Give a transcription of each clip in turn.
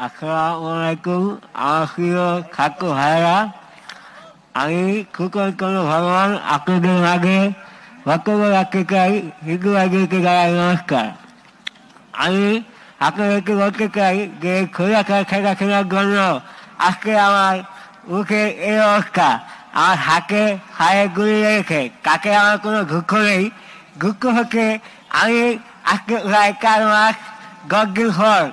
আসসালামাইকুম। আমার প্রিয় ছাত্র ভাইরা, আমি সুকল্পন ভগবান আপনাদের মাঝে বক্তব্য রাখতে চাই। হিন্দু ভাইদেরকে জানাই নমস্কার। আমি আপনাদেরকে বলতে চাই যে খোলাখার খেলা খেলার জন্য আজকে আমার মুখে এই অবস্থা। আমার হাতে হায়ে গুলি লেগেছে, তাতে আমার কোনো দুঃখ নেই। দুঃখ হচ্ছে আমি আজকে প্রায় 4 মাস 10 দিন পর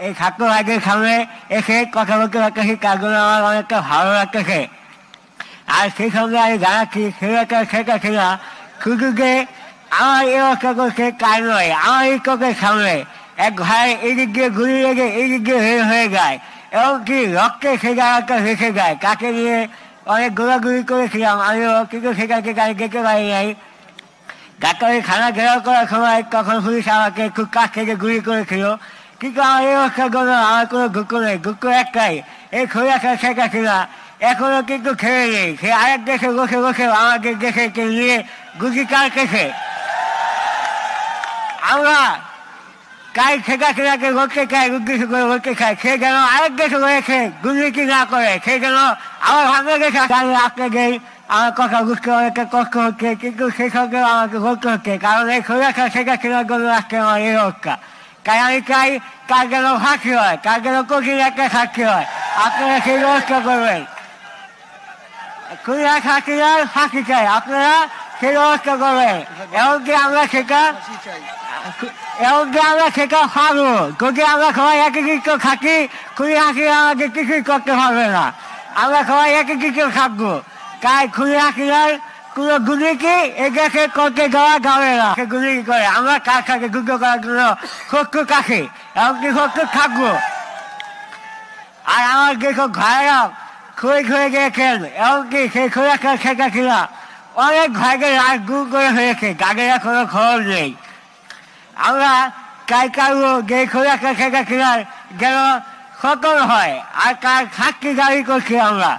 এই ছাত্র ভাইদের সামনে এসে কথা বলতে পারতেছি, তার জন্য আমার অনেকটা ভালো লাগতেছে। আর সেই সঙ্গে আমি জানাচ্ছি খোলাখার খেলা খেলা শুধু যে আমার এই অবস্থা করছে তার নয়, আমার এই চোখের সামনে এক ভাই এই দিক দিয়ে গুলি লেগে এই দিক দিয়ে হয়ে যায়, এমনকি রক্তে সে জায়গাটা ভেসে যায়। তাকে নিয়ে অনেক গোলাগুলি করেছিলাম আমিও, কিন্তু সেটাকে গাড়ি যেতে পারি নাই। ডাক্তারি খানা ঘেরাও করার সময় তখন পুলিশ আমাকে খুব কাছ থেকে গুলি করেছিল। কিন্তু আমার এই অবস্থার জন্য আমার কোনো দুঃখ নেই। দুঃখ একটাই, এই খোলাখার শেখা ছিল এখনো কিন্তু খেয়ে নেই। সে আরেক দেশে বসে বসে আমাদের দেশে নিয়ে গুলি কাটতেছে। আমরা কাই শেখা খেলাকে বলতে চাই, উদ্দেশ্য করে বলতে চাই, সে যেন আরেক দেশে রয়েছে দুর্নীতি না করে, সে যেন আমার বাংলাদেশ আপনাদের আমার কথা বুঝতে অনেকটা কষ্ট হচ্ছে, কিন্তু সেই সঙ্গেও আমাকে বলতে হচ্ছে, কারণ এই খোলাখা শেখা খেলার জন্য আজকে আমার এই অবস্থা। তাই আমি চাই কার যেন ফাঁকি হয়, কার যেন কঠিন একটা সাক্ষী হয়। আপনারা সেই ব্যবস্থা করবেন। খুলনা সাক্ষীরার ফাঁকি চাই, আপনারা সেই ব্যবস্থা করবেন। এমনকি আমরা সেটা পারবো যদি আমরা সবাই একীকৃত থাকি। খুলি হাসিরা আমাদের কিছুই করতে পারবে না। আমরা সবাই একীকৃত থাকবো। তাই খুলি হাসিরার কোনো গুলিকে এদেশে করতে দেওয়া যাবে না। সে গুলি করে আমরা কার সাথে যুদ্ধ করার জন্য শত্রু কাছে, এমনকি শত্রু থাকবো। আর আমার যেসব ভাইরা খুঁড়ে খুঁড়ে গিয়েছেন, এমনকি সেই খোলাখার শেখা ছিল অনেক ভাইদের রাত গুম করে হয়েছে, তাদের কোনো খবর নেই। আমরা চাই কারো যে খোলাখার শেখা খিলার যেন সকল হয়, আর তার সাক্ষী দাবি করছি আমরা,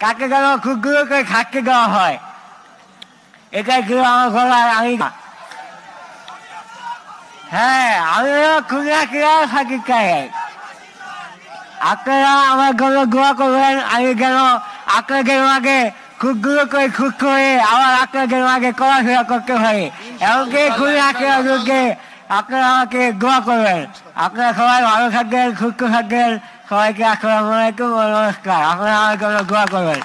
তাকে যেন খুব দূরে করে সাক্ষী দেওয়া হয়। এটাই ছিল আমার বলার। আমি আমিও খুলনা কিলার সাক্ষী চাই। আপনারা আমার জন্য দোয়া করবেন, আমি যেন আপনাদের মাঝে খুব দূরে করে সুস্থ হয়ে আবার আপনাদের মাঝে চলাফেরা করতে পারি। এমনকি খুলনা কিলার যুগে আপনারা আমাকে দোয়া করবেন। আপনারা সবাই ভালো থাকবেন, সুস্থ থাকবেন। সবাইকে আসসালামু আলাইকুম, নমস্কার। আপনারা আমার জন্য দোয়া করবেন।